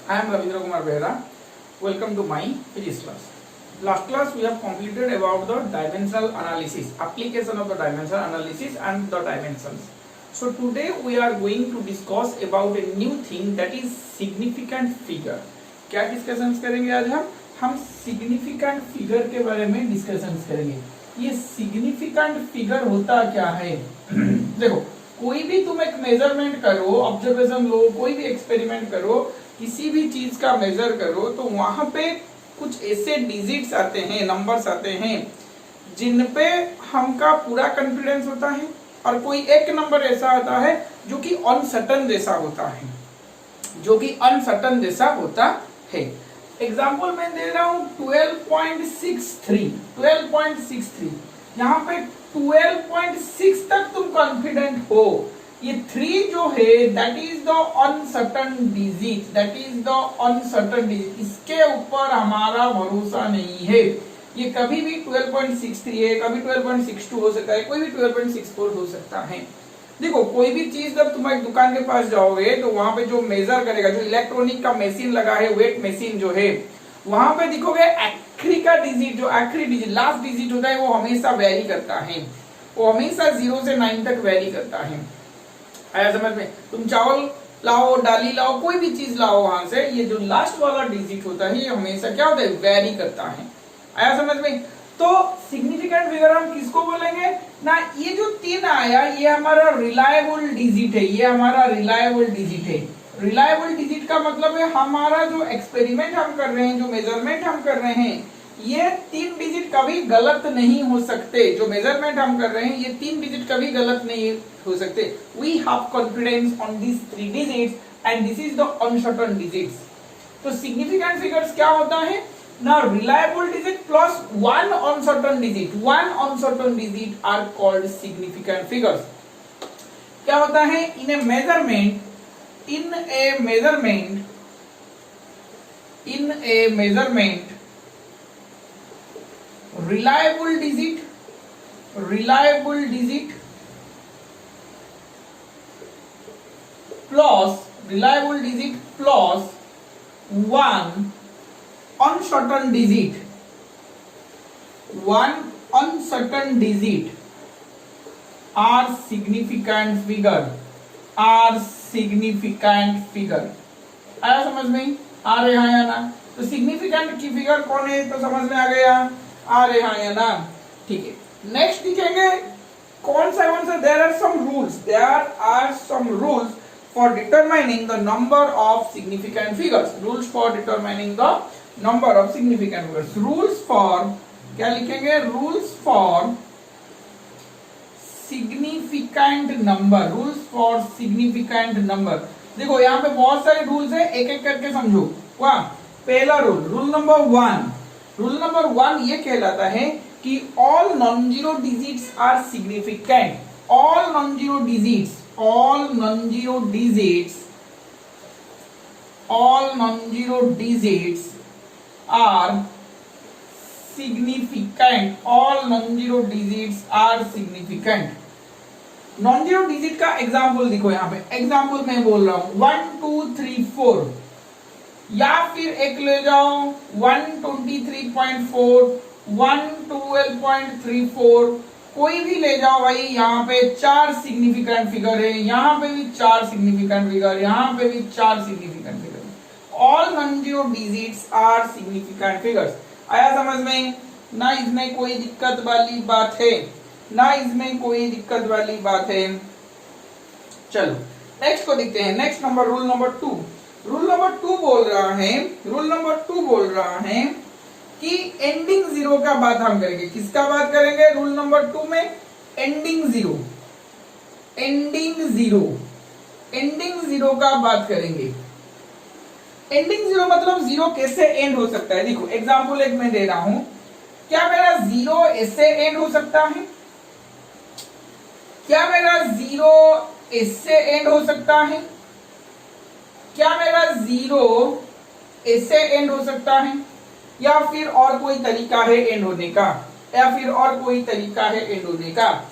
I am Ravindra Kumar Behra. Welcome to my physics class. Last class we have completed about the dimensional analysis, application of the dimensional analysis and the dimensions. So today we are going to discuss about a new thing, that is significant figure. क्या discussions करेंगे आज हम significant figure के बारे में discussions करेंगे। ये significant figure होता क्या है? देखो, कोई भी तुम एक मेजरमेंट करो, ऑब्जर्वेशन लो, कोई भी एक्सपेरिमेंट करो, किसी भी चीज का मेजर करो, तो वहां पे कुछ ऐसे डिजिट्स आते हैं, नंबर्स आते हैं जिन पे हमका पूरा कॉन्फिडेंस होता है, और कोई एक नंबर ऐसा आता है जो कि अनसर्टेन जैसा होता है, एग्जाम्पल मैं दे रहा हूं 12.63 यहाँ पे 12.6 तक तुम कॉन्फिडेंट हो। ये 3 जो है that is the uncertain digit, इसके ऊपर हमारा भरोसा नहीं है। ये कभी भी 12.63 है, कभी 12.62 हो सकता है, कोई भी 12.64 हो सकता है। देखो, कोई भी चीज जब तुम एक दुकान के पास जाओगे तो वहां पे जो मेजर करेगा, जो इलेक्ट्रॉनिक का मशीन लगा है, वेट मशीन जो है, वहां पे दिखोगे आखिरी का डिजिट, जो आखिरी डिजिट लास्ट डिजिट होता है, वो हमेशा वेरी करता है, वो हमेशा 0 से 9 तक वेरी करता है। आया समझ में? तुम चावल लाओ, डाली लाओ, कोई भी चीज लाओ वहां से, ये जो लास्ट वाला डिजिट होता है ये हमेशा क्या होता है? वेरी करता है। आया समझ में? तो सिग्निफिकेंट फिगर हम किसको बोलेंगे ना? ये जो 3 आया ये हमारा रिलायबल डिजिट है, रिलायबल डिजिट का मतलब है हमारा जो एक्सपेरिमेंट हम कर रहे हैं, जो मेजरमेंट हम कर रहे हैं, ये 3 डिजिट कभी गलत नहीं हो सकते। जो मेजरमेंट हम कर रहे हैं ये 3 डिजिट कभी गलत नहीं हो सकते। We have confidence on this 3 digits and this is the uncertain digits. तो सिग्निफिकेंट फिगर्स क्या होता है ना? Reliable digit plus one uncertain digit are called significant figures. क्या होता है? in a measurement reliable digit plus one uncertain digit are significant figure। आया समझ में? आ रहे हैं या ना? तो सिग्निफिकेंट की फिगर कौन है तो समझ में आ गया, आ रहे हैं या ना? ठीक है, नेक्स्ट दिखेंगे कौन सा there are some rules for determining the number of significant figures. Rules for determining the number of significant figures. Rules for क्या लिखेंगे? Rules for significant number. देखो यहाँ पे बहुत सारे रूल्स है, एक एक करके समझो। वाह, पहला रूल नंबर 1 ये कहलाता है कि all non zero digits are significant. All non zero digits are significant। all non-zero digits are significant। non-zero digit का एग्जाम्पल देखो, यहाँ पे एग्जाम्पल मैं बोल रहा हूं 1 2 3 4, या फिर एक ले जाओ 123.4 112.34, कोई भी ले जाओ भाई। यहाँ पे 4 सिग्निफिकेंट फिगर है, यहाँ पे भी 4 सिग्निफिकेंट फिगर, यहाँ पे भी 4 significant figure. All non-zero digits are significant figures। आया समझ में? ना इसमें कोई दिक्कत वाली बात है, चलो नेक्स्ट को देखते हैं। नेक्स्ट नंबर रूल नंबर 2 बोल रहा है कि एंडिंग 0 का बात हम करेंगे। किसका बात करेंगे रूल नंबर 2 में? एंडिंग जीरो का बात करेंगे। एंडिंग 0 मतलब 0 कैसे एंड हो सकता है? देखो एग्जांपल एक मैं दे रहा हूं, क्या मेरा 0 ऐसे एंड हो सकता है? क्या मेरा 0 ऐसे एंड हो सकता है? या फिर और कोई तरीका है एंड होने का?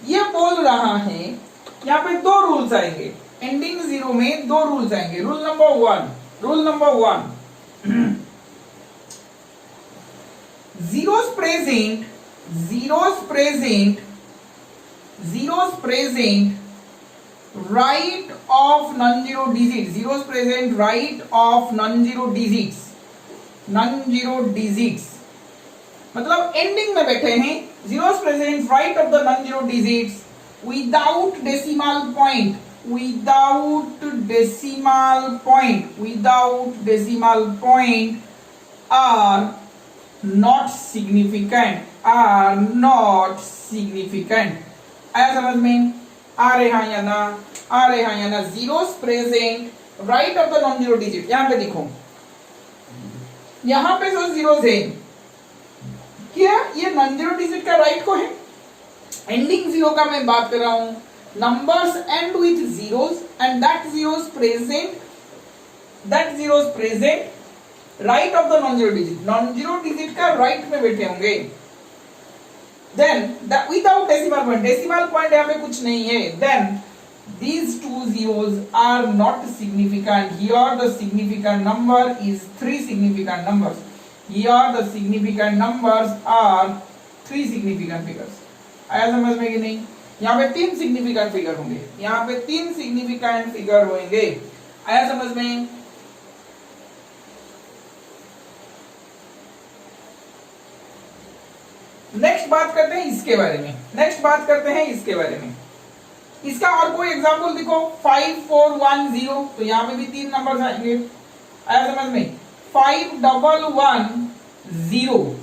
ये बोल रहा है यहाँ पे 2 रूल्स आएंगे। एंडिंग 0 में 2 रूल्स आएंगे। Rule number 1, Rule number 1. zeros present right of non-zero digits, zeros present right of non-zero digits मतलब एंडिंग में बैठे हैं, zeros present right of the non-zero digits without decimal point are not significant. आया समझ में? आ रहे हैं या ना? Zeros present right of the non zero digit. यहां पे देखो, यहां पे जो जीरोस है, क्या ये नॉन जीरो डिजिट का राइट को है? एंडिंग जीरो का मैं बात कर रहा हूं। Numbers and with zeros and that zeros present right of the non zero digit का राइट में बैठे होंगे। देन विदाउट डेसिमल पॉइंट यहाँ पे कुछ नहीं है। Then these two zeros are not significant. Here the significant number is three significant numbers. Here the significant numbers are three significant figures. आया समझ में कि नहीं? यहाँ पे तीन significant figure होंगे, यहाँ पे तीन significant figure होंगे। आया समझ में? नेक्स्ट बात करते हैं इसके बारे में। इसका और कोई एग्जांपल देखो, 5410, तो यहाँ पे भी तीन नंबर आएंगे। आया समझ में? 5110,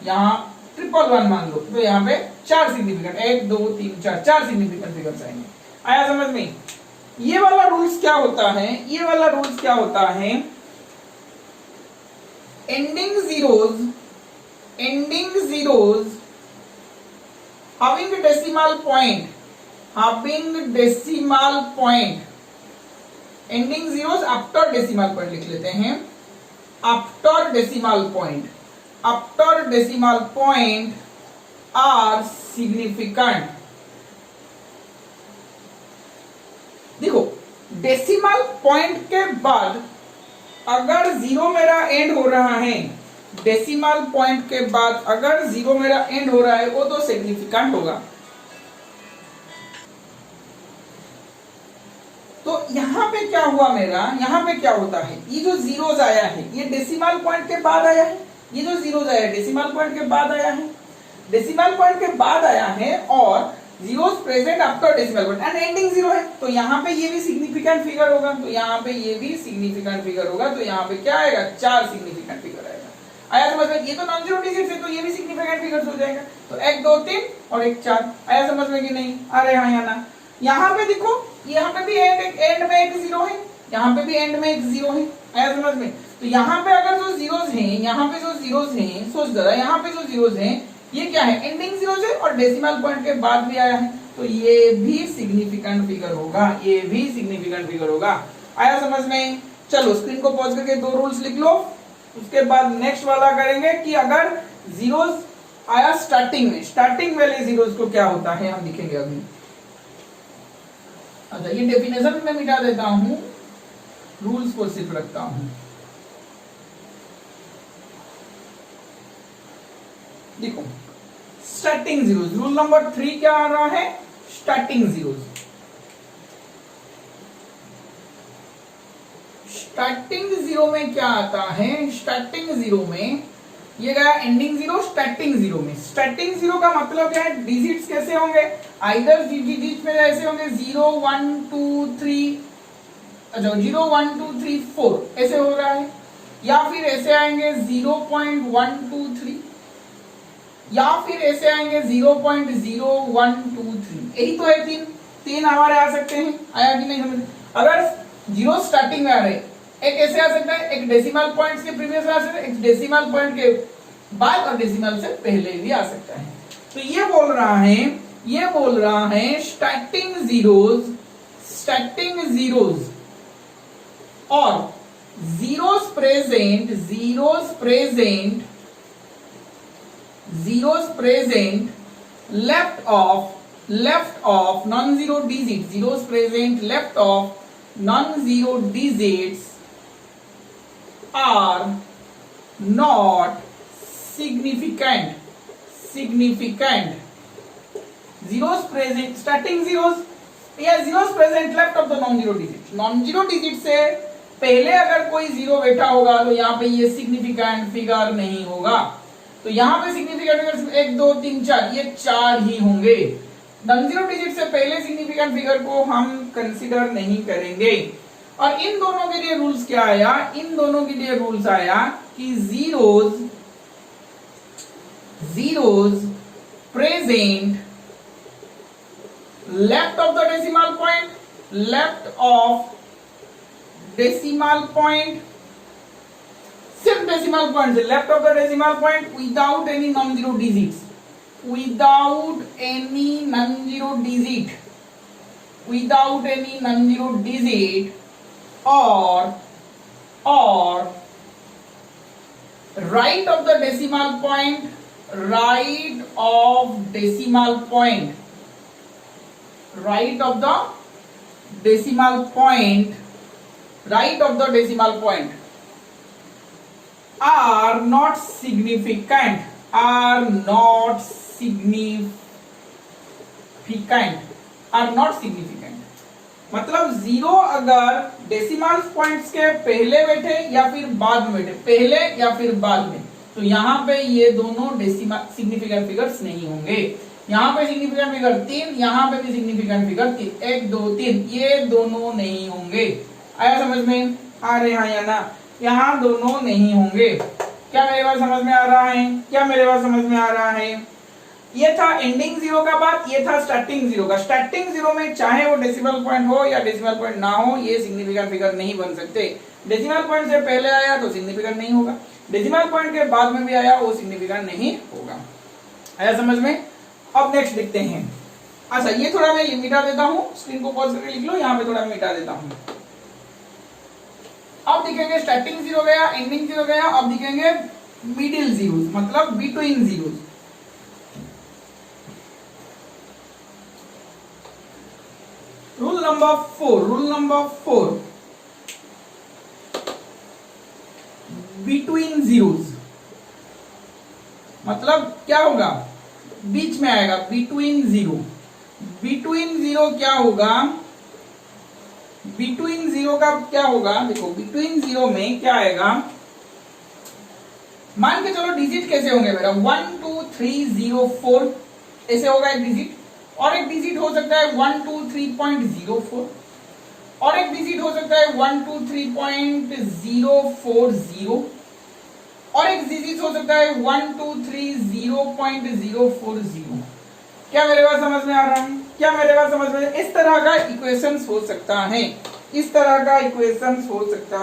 यहाँ 111 मान लो, तो यहाँ पे चार सिग्निफिकेंट, 1 2 3 4 चार सिग्निफिकेंट फिगर्स आएंगे। आया समझ में? ये वाला रूल्स क्या होता है? Ending zeros having decimal point, ending zeros after decimal point लिख लेते हैं। After decimal point are significant. देखो, डेसिमल पॉइंट के बाद अगर जीरो मेरा एंड हो रहा है, डेसिमल पॉइंट के बाद अगर जीरो मेरा एंड हो रहा है, वो तो सिग्निफिकेंट होगा। तो यहां पे क्या हुआ मेरा? यहां पे क्या होता है? ये जो जीरोस आया है, ये डेसिमल पॉइंट के बाद आया है। ये जो जीरोस आया है, डेसिमल पॉइंट के बाद आया है, और zeros present after decimal point and ending zero है। तो यहाँ पे ये भी सिग्निफिकेंट फिगर होगा, तो यहाँ पे यहाँ पे क्या आएगा? चार सिग्निफिकेंट फिगर आएगा। आया समझ में? ये तो नॉन जीरो डिजिट है, तो ये भी सिग्निफिकेंट फिगर्स हो जाएगा। तो 1 2 3 और 1 4। आया समझ में कि नहीं? आ रहे हैं या ना? यहाँ पे देखो, यहाँ पे भी एंड में एक जीरो है, यहाँ पे भी एंड में एक जीरो है। आया समझ में? तो यहाँ पे अगर जो जीरोस हैं, सोच जरा, यहाँ पे जो जीरोस हैं, ये क्या है? एंडिंग जीरोस है और डेसिमल पॉइंट के बाद भी आया है, तो ये भी सिग्निफिकेंट फिगर होगा। आया समझ में? चलो स्क्रीन को पॉज करके दो रूल्स लिख लो, उसके बाद नेक्स्ट वाला करेंगे कि अगर जीरोस आया स्टार्टिंग वाले जीरोस को क्या होता है, हम लिखेंगे अभी। अच्छा, ये डेफिनेशन में मिटा देता हूं, रूल्स को सिर्फ रखता हूं। देखो, स्टार्टिंग जीरोस, रूल नंबर 3 क्या आ रहा है? Starting zeros. स्टार्टिंग जीरो में क्या आता है? स्टार्टिंग जीरो में ये गया एंडिंग जीरो। स्टार्टिंग जीरो का मतलब क्या है? डिजिट्स कैसे होंगे? आइदर डिजिट में ऐसे होंगे 0 1 2 3, अच्छा 0 1 2 3 4 ऐसे हो रहा है, या फिर ऐसे आएंगे 0.123, या फिर ऐसे आएंगे 0.0123। यही तो है, तीन हमारे आ सकते हैं। आया कि नहीं समझ? अगर जीरो स्टार्टिंग में आ रहे, एक ऐसे आ सकता है, एक डेसिमल पॉइंट के प्रीवियस आ सकता है, एक डेसिमल पॉइंट के बाद और डेसिमल से पहले भी आ सकता है। तो ये बोल रहा है स्टार्टिंग जीरोस और zeros present left of non zero digits are not significant. Zeros present, starting zeros या zeros present left of the non-zero digit. Non-zero digit से पहले अगर कोई जीरो बैठा होगा तो यहाँ पे ये सिग्निफिकेंट फिगर नहीं होगा. तो यहाँ पे सिग्निफिकेंट फिगर 1 2 3 4 ये 4 ही होंगे. नॉन-जीरो डिजिट से पहले सिग्निफिकेंट फिगर को हम कंसीडर नहीं करेंगे. और इन दोनों के लिए रूल्स क्या आया? इन दोनों के लिए रूल्स आया कि zeros present left of the decimal point, left of decimal point, सिर्फ डेसिमल पॉइंट से left of the decimal point without any non zero digits, without any non-zero digit or right of the decimal point, right of the decimal point are not significant. मतलब zero अगर decimal points के पहले बैठे या फिर बाद में बैठे, पहले या फिर बाद में, तो यहाँ पे ये दोनों डेसिमल सिग्निफिकेंट फिगर्स नहीं होंगे. यहाँ पे सिग्निफिकेंट फिगर 3, यहाँ पे भी सिग्निफिकेंट फिगर 3, 1 2 3, ये दोनों नहीं होंगे. आया समझ में? आ रहे हैं या ना? यहाँ दोनों नहीं होंगे. क्या मेरे बात समझ में आ रहा है? ये था एंडिंग जीरो का बात, ये था स्टार्टिंग जीरो का. स्टार्टिंग जीरो में चाहे वो डेसिमल पॉइंट हो या डेसिमल पॉइंट ना हो, ये सिग्निफिकेंट फिगर नहीं बन सकते. डेसिमल पॉइंट से पहले आया तो सिग्निफिकेंट नहीं होगा, डेसिमल पॉइंट के बाद में भी आया वो सिग्निफिकेंट नहीं होगा. आया समझ में? अब नेक्स्ट देखते हैं. अच्छा, ये थोड़ा मैं मिटा देता हूँ, स्क्रीन को पॉज करके लिख लो, यहाँ पे थोड़ा मिटा देता हूँ. अब दिखेंगे स्टार्टिंग जीरो गया, एंडिंग जीरो गया, अब दिखेंगे मिडिल जीरोस, मतलब between zeros. Rule number 4 between zeros मतलब क्या होगा? बीच में आएगा. बिटवीन जीरो क्या होगा? बिटवीन जीरो का क्या होगा? देखो, बिटवीन जीरो में क्या आएगा? मान के चलो डिजिट कैसे होंगे मेरा? 1 2 3 0 4 ऐसे होगा एक डिजिट, और एक डिजिट हो सकता है 1 2 3.04, और एक डिजिट हो सकता है 1 2 3.040, और एक डिजिट हो सकता है 1 2 3 0.040. क्या मेरे बात समझ में आ रहा है? इस तरह का इक्वेशंस हो सकता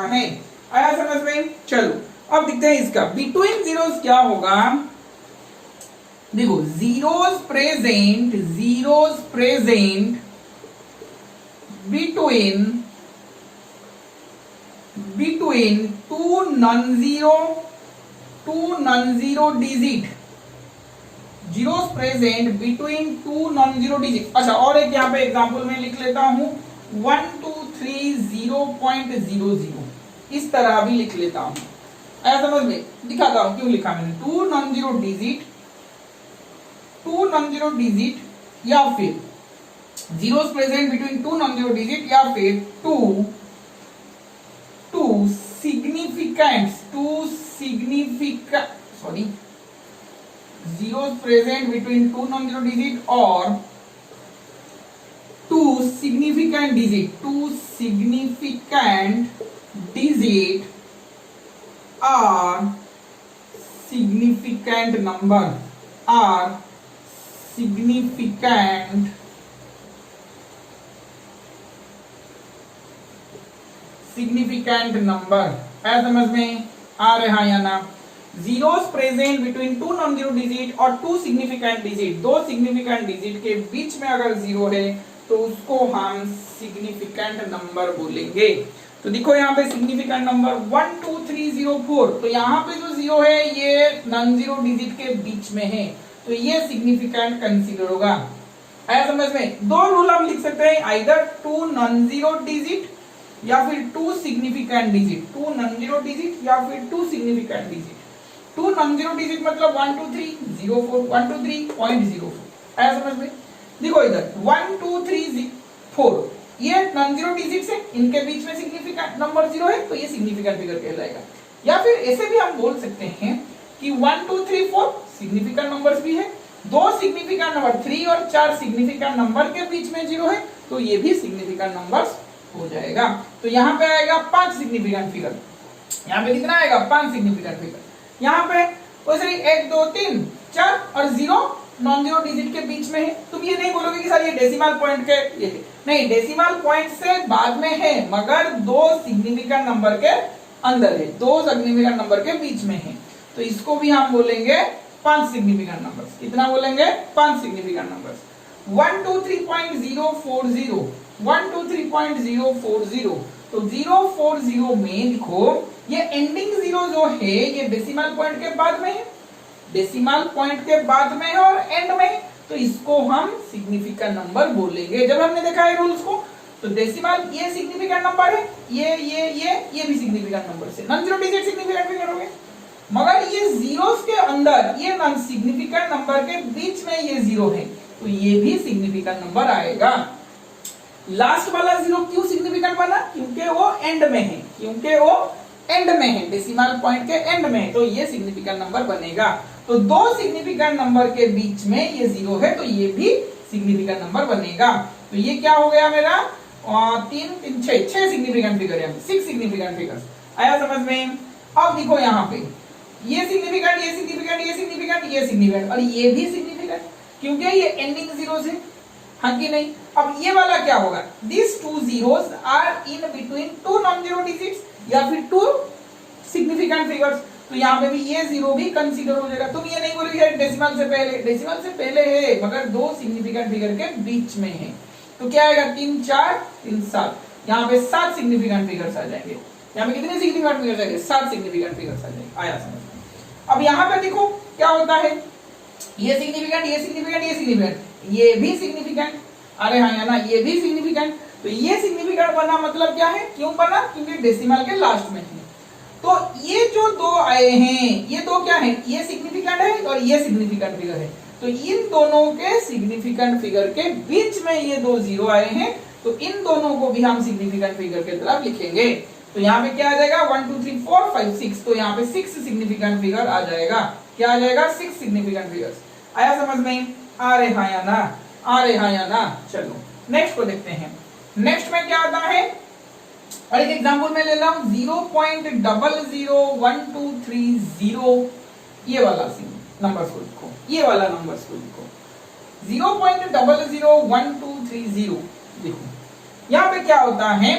है. आया समझ में? चलो अब दिखते हैं इसका. बिटवीन जीरोस क्या होगा? देखो, zeros present between two non zero digit. Zeros present between two non zero digit. अच्छा, और एक यहाँ पे एग्जांपल में लिख लेता हूं, 1 2 3 0.00, इस तरह भी लिख लेता हूं. आया समझ में? दिखाता हूं क्यों लिखा मैंने. टू नॉन जीरो डिजिट या फिर zeros present between two non zero digit, या फिर two significant zeros present between two non-zero digit or two significant digit are significant number. है समझ में? आ रहा है या ना? Zeros present between two non zero digit और टू सिग्निफिकेंट डिजिट, दो सिग्निफिकेंट डिजिट के बीच में अगर जीरो है तो उसको हम सिग्निफिकेंट नंबर बोलेंगे. तो देखो यहाँ पे सिग्निफिकेंट नंबर 1 2 3 0 4, तो यहाँ पे जो जीरो है ये नॉन जीरो डिजिट के बीच में है, तो ये सिग्निफिकेंट कंसीडर होगा. आया समझ में? दो रूल हम लिख सकते हैं, either two non zero digit या फिर 2 significant digit, 2 non zero digit या फिर 2 significant digit. 2 non zero digit मतलब 1 2 3 0 4 1 2 3 .04। आया समझ में? देखो इधर 1 2 3 4 ये नॉन जीरो डिजिट्स है, इनके बीच में सिग्निफिकेंट नंबर 0 है तो ये सिग्निफिकेंट फिगर कहलाएगा। या फिर ऐसे भी हम बोल सकते हैं कि 1 2 3 4 सिग्निफिकेंट नंबर्स भी है, दो सिग्निफिकेंट नंबर 3 और 4 सिग्निफिकेंट नंबर के बीच में 0 है तो ये भी सिग्निफिकेंट नंबर्स हो जाएगा। तो यहाँ पे आएगा 5 सिग्निफिकेंट फिगर, यहाँ पे कितना आएगा 5 सिग्निफिकेंट फिगर। यहाँ पे वैसे 1 2 3 4 और 0 नॉन जीरो डिजिट के बीच में है। तुम ये नहीं बोलोगे कि सर ये डेसिमल पॉइंट के ये है, नहीं डेसिमल पॉइंट से बाद में है मगर दो सिग्निफिकेंट नंबर के अंदर है, दो सिग्निफिकेंट नंबर के बीच में है तो इसको भी हम बोलेंगे 5 सिग्निफिकेंट नंबर्स। कितना बोलेंगे 5 सिग्निफिकेंट नंबर्स। 1 2 3.040 1 2 3.040 तो 040 में लिखो ये एंडिंग 0 जो है ये डेसिमल पॉइंट के बाद में है, डेसिमल पॉइंट के बाद में है और एंड में है तो इसको हम सिग्निफिकेंट नंबर बोलेंगे। जब हमने देखा है रूल्स को तो डेसिमल ये सिग्निफिकेंट नंबर है, ये भी सिग्निफिकेंट नंबर से non zero digit significant figure हो गए, मगर ये जीरोस के अंदर ये नॉन सिग्निफिकेंट नंबर के बीच में ये 0 है तो ये भी सिग्निफिकेंट नंबर आएगा। लास्ट वाला 0 क्यों सिग्निफिकेंट बना? क्योंकि वो एंड में है, क्योंकि वो एंड में है, डेसिमल पॉइंट के एंड में है तो ये सिग्निफिकेंट नंबर बनेगा। तो दो सिग्निफिकेंट नंबर के बीच में ये 0 है तो ये भी सिग्निफिकेंट नंबर बनेगा। तो ये क्या हो गया मेरा 3 3 6 सिग्निफिकेंट फिगर है, 6 सिग्निफिकेंट फिगर्स। आया समझ में? अब देखो यहाँ पे ये सिग्निफिकेंट ये सिग्निफिकेंट ये सिग्निफिकेंट ये सिग्निफिकेंट और ये भी सिग्निफिकेंट क्योंकि ये एंडिंग 0 है, हाँ कि नहीं? अब ये वाला क्या होगा? This 2 zeros are in between 2 non zero digits या फिर 2 सिग्निफिकेंट फिगर्स तो यहाँ पे भी ये 0 भी कंसीडर हो जाएगा। तुम ये नहीं बोलोगे डेसिमल से पहले, डेसिमल से पहले है मगर दो सिग्निफिकेंट फिगर के बीच में है तो क्या आएगा 3 4 3 7 यहाँ पे 7 सिग्निफिकेंट फिगर्स आ जाएंगे। यहाँ पे कितने सिग्निफिकेंट फिगर्स आएंगे? 7 सिग्निफिकेंट फिगर्स आ जाएंगे। आया समझ में? अब यहाँ पे देखो क्या होता है, ये सिग्निफिकेंट ये सिग्निफिकेंट ये सिग्निफिकेंट ये भी सिग्निफिकेंट, अरे हाँ ना ये भी सिग्निफिकेंट तो ये सिग्निफिकेंट बना मतलब क्या है? क्यों बना? क्योंकि डेसिमल के लास्ट में है। तो ये जो दो आए हैं ये दो क्या है? ये सिग्निफिकेंट है और ये सिग्निफिकेंट फिगर है तो इन दोनों के सिग्निफिकेंट फिगर के बीच में ये दो 0 आए हैं तो इन दोनों को भी हम सिग्निफिकेंट फिगर के तरफ लिखेंगे। तो यहाँ पे क्या आ जाएगा 1 2 3 4 5 6 तो यहाँ पे 6 सिग्निफिकेंट फिगर आ जाएगा। क्या आ जाएगा? 6 सिग्निफिकेंट फिगर्स। आया समझ में? आ रहे हाँ या ना? आ रहे हाँ या ना? चलो नेक्स्ट को देखते हैं। नेक्स्ट में क्या आता है और एक एग्जांपल में ले रहा हूं 0.00123 ये वाला नंबर्स को लिखो, ये वाला नंबर्स को लिखो 0.00123 देखो यहाँ पे क्या होता है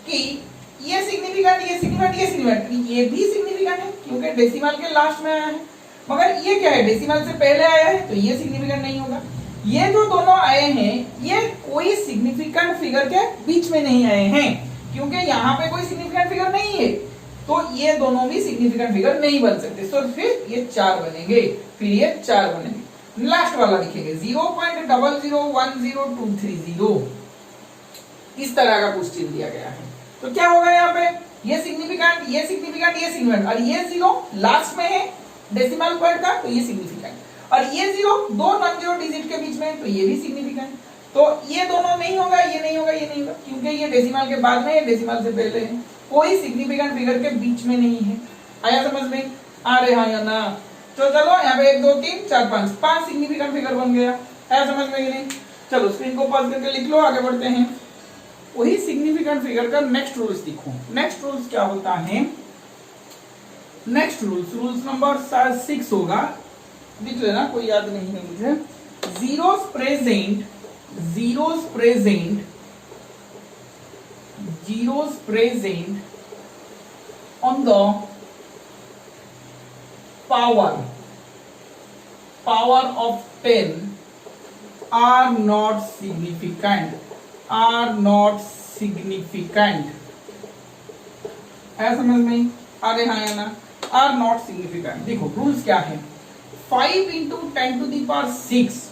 कि ये सिग्निफिकेंट ये सिग्निफिकेंट ये सिग्निफिकेंट ये भी सिग्निफिकेंट है क्योंकि डेसिमल के लास्ट में आया है, मगर ये क्या है? डेसिमल से पहले आया है तो ये सिग्निफिकेंट नहीं होगा। ये जो दोनों आए हैं ये कोई सिग्निफिकेंट फिगर के बीच में नहीं आए हैं क्योंकि यहाँ पे कोई सिग्निफिकेंट फिगर नहीं है तो ये दोनों भी सिग्निफिकेंट फिगर नहीं बन सकते। तो फिर ये 4 बनेंगे, फिर ये 4 बनेंगे। लास्ट वाला लिखेंगे 0.0010230 इस तरह का क्वेश्चन दिया गया है तो क्या होगा यहाँ पे? ये सिग्निफिकेंट ये सिग्निफिकेंट ये सिग्निफिकेंट और ये 0 लास्ट में है डेसिमल पॉइंट का तो ये सिग्निफिकेंट और ये 0 दो नॉन जीरो डिजिट के बीच में तो ये भी सिग्निफिकेंट। तो ये दोनों नहीं होगा, ये नहीं होगा, ये नहीं होगा क्योंकि ये डेसिमल के बाद में है, डेसिमल से पहले है, कोई सिग्निफिकेंट फिगर के बीच में नहीं है। आया समझ में? आ रहे हाँ या ना? तो चलो यहाँ पे 1 2 3 4 5 सिग्निफिकेंट फिगर बन गया। आया समझ में कि नहीं? चलो स्क्रीन को पॉज करके लिख लो, आगे बढ़ते हैं। वही सिग्निफिकेंट फिगर का नेक्स्ट रूल्स दिखो। नेक्स्ट रूल्स क्या होता है? नेक्स्ट रूल्स नंबर 6 होगा, दिख लेना, कोई याद नहीं है मुझे। Zeros present on the power of 10 are not significant, है समझ में? अरे हाँ या ना? Are not significant. देखो रूल्स क्या है? 5 into 10 to the power 6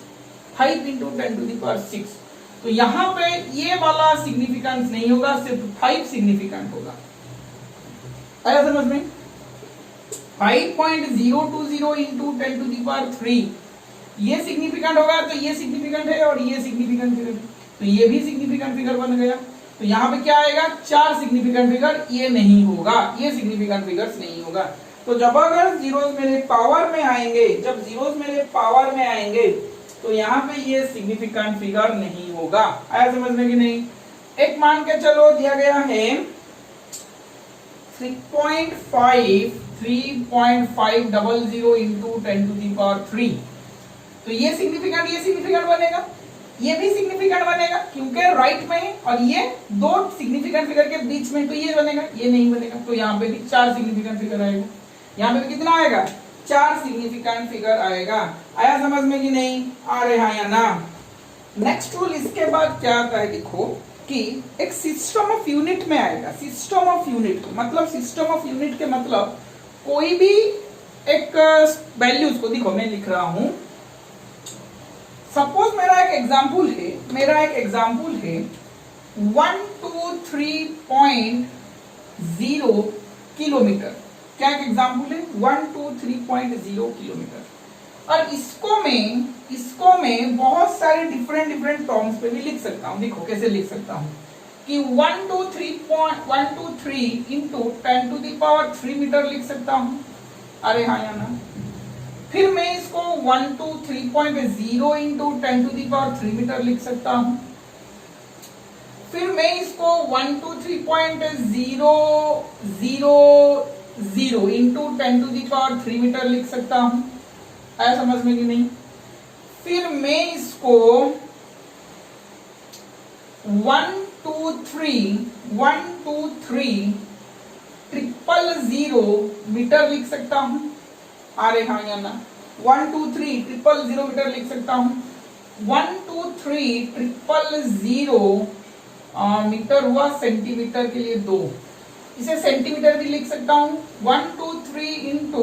5 into 10 to the power 6 तो यहां पे ये वाला सिग्निफिकेंस नहीं होगा, सिर्फ 5 सिग्निफिकेंट होगा। आया समझ में? 5.020 इंटू 10 टू द पावर 3 ये सिग्निफिकेंट होगा, तो ये सिग्निफिकेंट है और ये सिग्निफिकेंट फिगर है, तो ये भी सिग्निफिकेंट फिगर बन गया। तो यहाँ पे क्या आएगा? 4 सिग्निफिकेंट फिगर, ये नहीं होगा, ये सिग्निफिकेंट फिगर्स नहीं होगा। तो जब अगर जीरोस मेरे पावर में आएंगे, जब जीरोस मेरे पावर में आएंगे, तो यहाँ पे ये सिग्निफिकेंट फिगर नहीं होगा। आया समझ में कि नहीं? एक मान के चलो दिया गया है 3.500 इंटू 10 टू दी पावर 3, तो ये सिग्निफिकेंट बनेगा, ये भी सिग्निफिकेंट बनेगा क्योंकि राइट में है, और ये दो सिग्निफिकेंट फिगर के बीच में, तो ये बनेगा, ये नहीं बनेगा। तो यहाँ पे भी 4 सिग्निफिकेंट फिगर आएगा। यहाँ पे भी कितना आएगा? 4 सिग्निफिकेंट फिगर आएगा। आया समझ में कि नहीं? आ रहा है या ना? नेक्स्ट रूल इसके बाद क्या आता है, देखो कि एक सिस्टम ऑफ यूनिट में आएगा। सिस्टम ऑफ यूनिट मतलब, सिस्टम ऑफ यूनिट के मतलब कोई भी एक वैल्यूज को, देखो मैं लिख रहा हूं, सपोज मेरा एक एग्जाम्पल है 123.0 किलोमीटर। क्या एक एग्जाम्पल है? 123.0 किलोमीटर। और इसको मैं बहुत सारे डिफरेंट टर्म्स पे भी लिख सकता हूँ। देखो कैसे लिख सकता हूँ कि 123 into 10 to the power 3 metre लिख सकता हूँ। अरे हाँ या ना? फिर मैं इसको 123.0 into 10 to the power 3 metre लिख सकता हूँ। फिर मैं इसको 123.000 into 10 to the power 3 metre लिख सकता हूँ। आया समझ में कि नहीं? फिर मैं इसको 123.000 मीटर लिख सकता हूँ। अरे हाँ या ना? 123.000 मीटर लिख सकता हूँ। 123.000 मीटर हुआ, सेंटीमीटर के लिए 2, इसे सेंटीमीटर भी लिख सकता हूँ। 123 into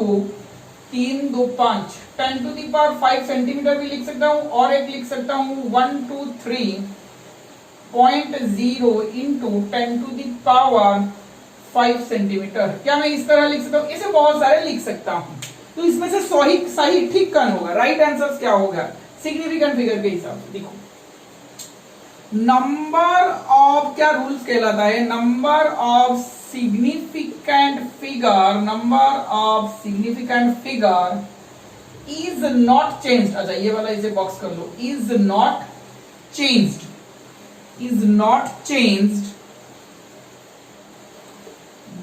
3 2 5 10 to the power 5 centimetre भी लिख सकता हूँ, और एक लिख सकता हूँ 123.0 into 10 to the power 5 centimetre. क्या मैं इस तरह लिख सकता हूँ? इसे बहुत सारे लिख सकता हूँ। तो इसमें से सही ठीक कौन होगा? राइट आंसर क्या होगा सिग्निफिकेंट फिगर के हिसाब से? देखो नंबर ऑफ, क्या रूल्स कहलाता है? Number of significant figure is not changed. अच्छा ये वाला इसे बॉक्स कर लो, is not changed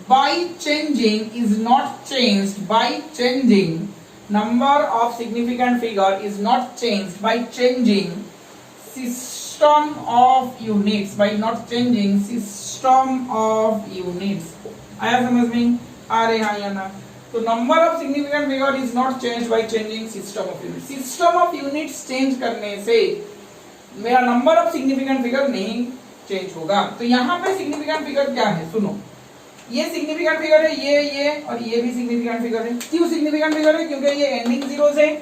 by changing number of significant figure is not changed by changing system of units, आया समझ में? आ रहे हैं या ना? तो number of significant figure is not change by changing system of units. System of units change करने से मेरा नंबर ऑफ सिग्निफिकेंट फिगर नहीं चेंज होगा। तो यहाँ पे सिग्निफिकेंट फिगर क्या है? सुनो, ये सिग्निफिकेंट फिगर है, ये और ये भी सिग्निफिकेंट फिगर है। क्यों सिग्निफिकेंट फिगर है? क्योंकि ये एंडिंग जीरोस है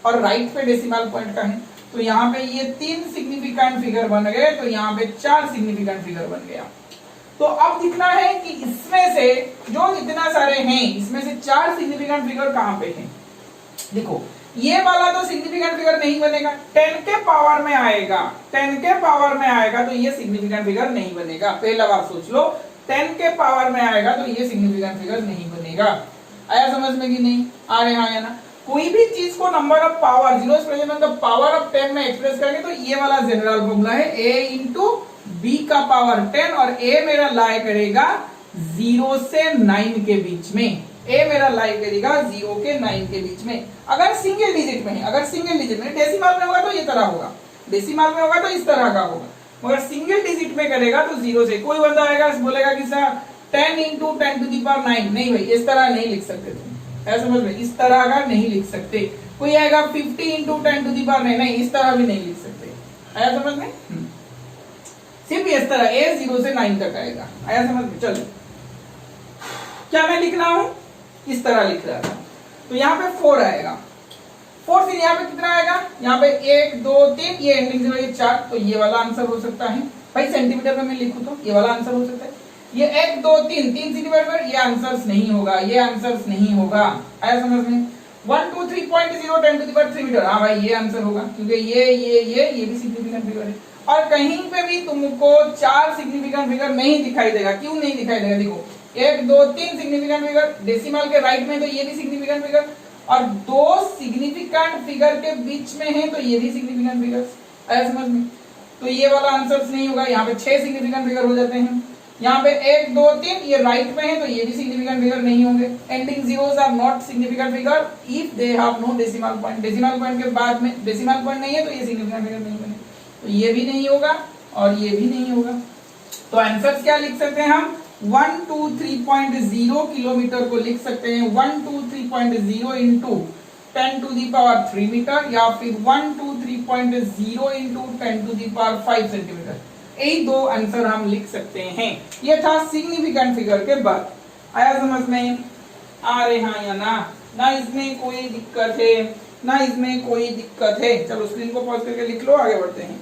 और राइट पे डेसिमल पॉइंट का है। तो यहाँ पे ये 3 सिग्निफिकेंट फिगर बन गए, तो यहाँ पे 4 सिग्निफिकेंट फिगर बन गया। तो अब दिखना है कि इसमें से जो इतना सारे हैं, इसमें से 4 सिग्निफिकेंट फिगर कहाँ पे हैं। देखो ये वाला तो सिग्निफिकेंट फिगर नहीं बनेगा, 10 के पावर में आएगा, तो ये सिग्निफिकेंट फिगर नहीं बनेगा। पहला बात सोच लो, 10 के पावर में आएगा तो ये सिग्निफिकेंट फिगर नहीं बनेगा। आया समझ में कि नहीं? आ रहे हाँ या ना? कोई भी चीज को number of power, zero present on the power of 10 में एक्सप्रेस करेंगे तो ये वाला जनरल फॉर्मूला है, a इंटू b का पावर 10, और a मेरा लाई करेगा 0 से 9 के बीच में। a मेरा लाई करेगा 0 के 9 के बीच में। अगर सिंगल डिजिट में है, डेसिमल में होगा तो ये तरह होगा, डेसिमल में होगा तो इस तरह का होगा, मगर सिंगल डिजिट में करेगा तो 0 से। कोई बंदा आएगा बोलेगा कि sir 10 into 10 to the power 9, नहीं भाई इस तरह नहीं लिख सकते तुम, ऐसा समझ में, इस तरह का नहीं लिख सकते। कोई आएगा 50 इंटू 10 टू दी पावर 9, नहीं इस तरह भी नहीं लिख सकते। आया समझ में? सिर्फ इस तरह a 0 से 9 तक आएगा। आया समझ में? चलो क्या मैं लिख रहा हूं? इस तरह लिख रहा था, तो यहाँ पे 4 आएगा। 4 से यहाँ पे कितना आएगा, यहाँ पे 1 2 3, ये एंडिंग 0 ये 4, तो ये वाला आंसर हो सकता है भाई। सेंटीमीटर में मैं लिखूं तो ये वाला आंसर हो सकता है। ये 1 2 3 सेंटीमीटर, ये आंसर्स नहीं होगा, ये आंसर्स नहीं होगा। आया समझ में? 1 2 3.0 10 to the power 3 मीटर, हाँ भाई ये आंसर होगा, क्योंकि ये भी सिग्निफिकेंट फिगर है। और कहीं पे भी तुमको 4 सिग्निफिकेंट फिगर नहीं दिखाई देगा। क्यों नहीं दिखाई देगा? देखो 1 2 3 सिग्निफिकेंट फिगर, डेसिमल के राइट में तो ये भी सिग्निफिकेंट फिगर, और 2 सिग्निफिकेंट फिगर के बीच में है तो ये भी सिग्निफिकेंट फिगर। आया समझ में? तो ये वाला आंसर नहीं होगा। यहाँ पे 6 सिग्निफिकेंट फिगर हो जाते हैं। यहाँ पे 1 2 3 ये राइट में है तो ये भी सिग्निफिकेंट फिगर नहीं होंगे। Ending zeros are not significant figure if they have no decimal point. Decimal point के बाद में डेसिमल पॉइंट नहीं है तो ये सिग्निफिकेंट फिगर नहीं बने, तो ये भी नहीं होगा और ये भी नहीं होगा। तो आंसर क्या लिख सकते हैं हम? 123.0 किलोमीटर को लिख सकते हैं 123.0 into 10 to the power 3 metre, या फिर 123.0 into 10 to the power 5 centimetre. यही दो आंसर हम लिख सकते हैं। ये था सिग्निफिकेंट फिगर के बाद। आया समझ में? आ रहे हाँ या ना? ना इसमें कोई दिक्कत है, ना इसमें कोई दिक्कत है। चलो स्क्रीन को पॉज करके लिख लो, आगे बढ़ते हैं।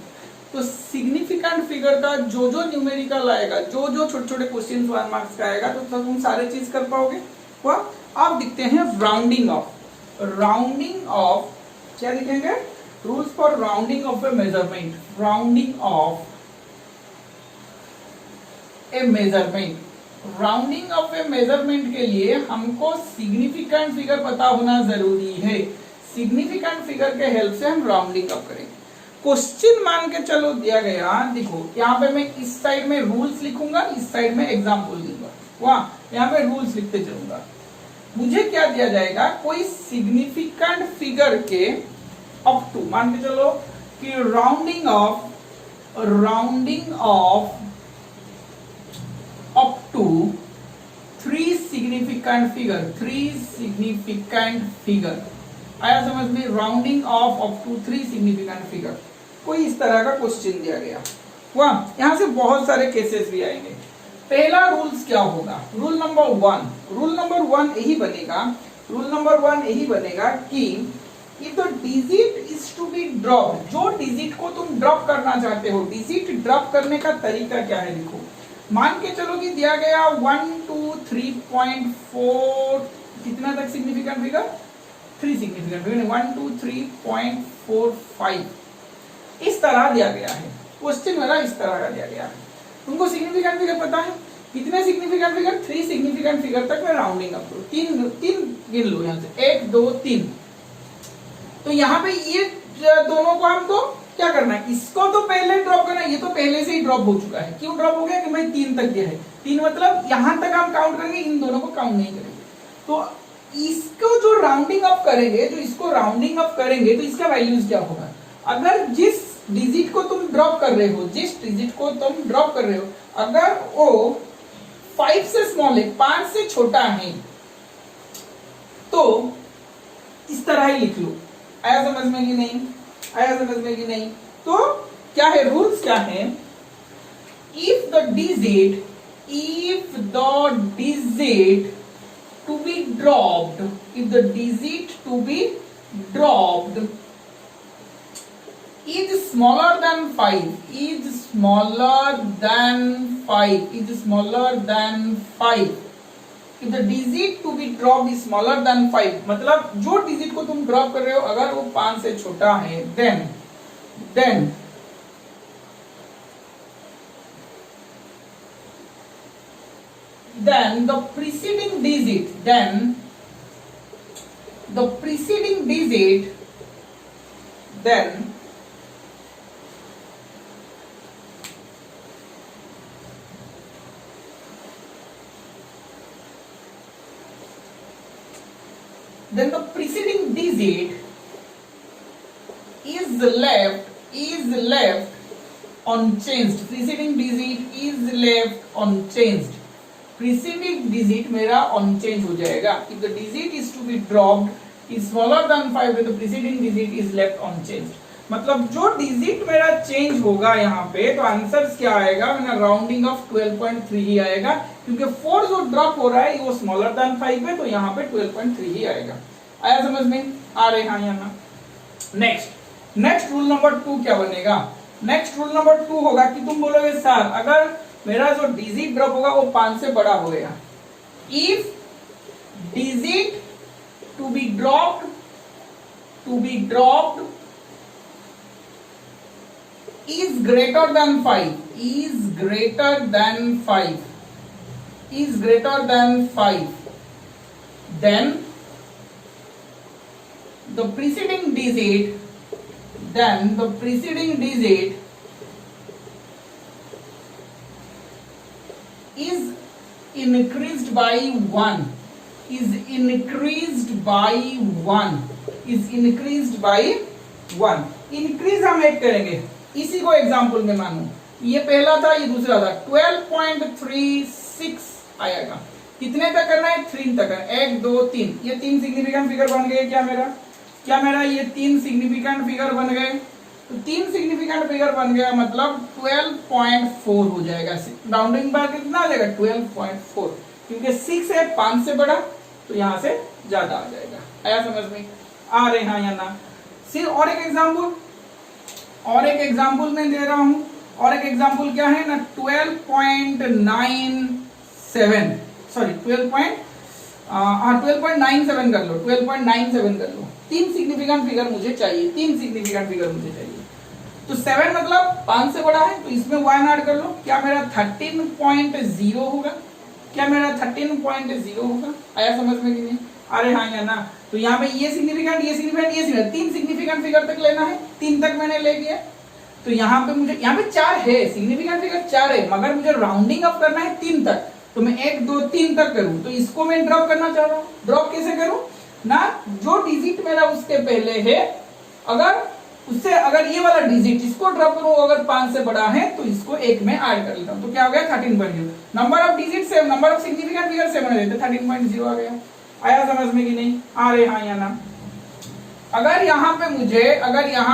तो सिग्निफिकेंट फिगर का जो न्यूमेरिकल आएगा, जो छोटे छोटे क्वेश्चन 1 मार्क्स का आएगा, तो तुम सारे चीज कर पाओगे। वह आप दिखते हैं राउंडिंग ऑफ। राउंडिंग ऑफ क्या लिखेंगे? Rules for rounding off A measurement. Rounding off A measurement. Rounding off A measurement के लिए हमको सिग्निफिकेंट फिगर पता होना जरूरी है। सिग्निफिकेंट फिगर के हेल्प से हम राउंडिंग अप करेंगे। क्वेश्चन मान के चलो दिया गया, देखो यहाँ पे मैं इस साइड में रूल्स लिखूंगा, इस साइड में एग्जाम्पल लिखूंगा, वहां यहाँ पे रूल्स लिखते चलूंगा। मुझे क्या दिया जाएगा? कोई सिग्निफिकेंट फिगर के अप टू, मान के चलो कि rounding off up to 3 significant figure. 3 significant figure आया समझ में? Rounding off up to 3 significant figure, कोई इस तरह का क्वेश्चन दिया गया। वहां यहां से बहुत सारे केसेस भी आएंगे। पहला रूल्स क्या होगा? रूल नंबर 1 यही बनेगा। रूल नंबर 1 यही बनेगा कि if the digit is to be drop, जो डिजिट को तुम ड्रॉप करना चाहते हो, डिजिट ड्रॉप करने का तरीका क्या है? देखो मान के चलो कि दिया गया 1 2 3.4, कितना तक सिग्निफिकेंट फिगर? 3 सिग्निफिकेंट फिगर, 1 2 3.45 इस तरह दिया गया है। क्वेश्चन मेरा इस तरह का दिया गया है। तुमको सिग्निफिकेंट फिगर पता है? कितने सिग्निफिकेंट फिगर? 3 सिग्निफिकेंट फिगर तक मैं राउंडिंग अप करूं। 3 गिन लो यहाँ से, 1 2 3। तो यहाँ पे ये दोनों को हमको क्या करना है? इसको तो पहले ड्रॉप करना है, ये तो पहले से ही ड्रॉप हो चुका है। क्यों ड्रॉप हो गया? कि भाई 3 तक गया है। 3 मतलब यहां तक हम काउंट करेंगे, इन दोनों को काउंट नहीं करेंगे। तो इसको जो राउंडिंग अप करेंगे, जो इसको राउंडिंग अप करेंगे, तो इसका वैल्यूज क्या होगा? अगर जिस डिजिट को तुम ड्रॉप कर रहे हो, अगर वो 5 से स्मॉल है, 5 से छोटा है, तो इस तरह ही लिख लो। आया समझ में कि नहीं? आया समझ में कि नहीं? तो क्या है? रूल्स क्या है? If the digit to be dropped, if the digit to be dropped is smaller than 5, if the digit to be dropped is smaller than 5, मतलब जो डिजिट को तुम ड्रॉप कर रहे हो अगर वो 5 से छोटा है, then the preceding digit, then the preceding digit is left unchanged. Preceding digit is left unchanged. Preceding digit मेरा unchanged हो जाएगा। If the digit is to be dropped is smaller than 5, then the preceding digit is left unchanged. मतलब जो digit मेरा change होगा यहाँ पे, तो आंसर क्या आएगा? मेरा राउंडिंग ऑफ 12.3 ही आएगा, क्योंकि 4 जो ड्रॉप हो रहा है वो स्मॉलर देन 5 है, तो यहाँ पे 12.3 ही आएगा। आया समझ में? आ रहे हाँ या ना? नेक्स्ट रूल नंबर 2 क्या बनेगा? नेक्स्ट रूल नंबर 2 होगा कि तुम बोलोगे सर अगर मेरा जो डिजिट ड्रॉप होगा वो 5 से बड़ा हो गया, if digit to be dropped is greater than 5 then the preceding digit is increased by 1 increase हम एक करेंगे। इसी को एग्जांपल में मानो ये पहला था ये दूसरा था, 12.36 आएगा। कितने तक करना है? 3 तक। 1 2 3 ये 3 सिग्निफिकेंट फिगर बन गए। क्या मेरा ये 3 सिग्निफिकेंट फिगर बन गए। तो 3 सिग्निफिकेंट फिगर बन गया मतलब 12.4 हो जाएगा। राउंडिंग बार कितना आ जाएगा? 12.4 क्योंकि 6 है 5 से बड़ा तो यहां से ज्यादा आ जाएगा। आया समझ में? आ रहे हैं या ना? सिर्फ और एक एग्जांपल मैं दे रहा हूं। और एक एग्जांपल क्या है ना, 12.97 सॉरी 12.97 कर लो, 12.97 कर लो। 3 सिग्निफिकेंट फिगर मुझे चाहिए, तो 7 मतलब 5 से बड़ा है तो इसमें 1 ऐड कर लो। क्या मेरा 13.0 होगा? आया समझ में कि नहीं? अरे हाँ या ना? तो यहाँ पे ये सिग्निफिकेंट 3 सिग्निफिकेंट फिगर तक लेना है। 3 तक मैंने ले लिया। तो यहाँ पे 4 है सिग्निफिकेंट फिगर, 4 है, मगर मुझे राउंडिंग अप करना है 3 तक। तो मैं 1 2 3 तक करूं तो इसको मैं ड्रॉप करना चाह रहा हूं। ड्रॉप कैसे करूं ना, जो डिजिट मेरा उसके पहले है अगर ये वाला डिजिट इसको ड्रॉप करूं अगर 5 से बड़ा है तो इसको 1 में ऐड कर लेता हूं। तो क्या हो गया? 13.0। Number of digit same, number of significant figure 7 है तो 13.0 आ गया। आया समझ में कि नहीं? आ रहे हाँ या ना? अगर यहाँ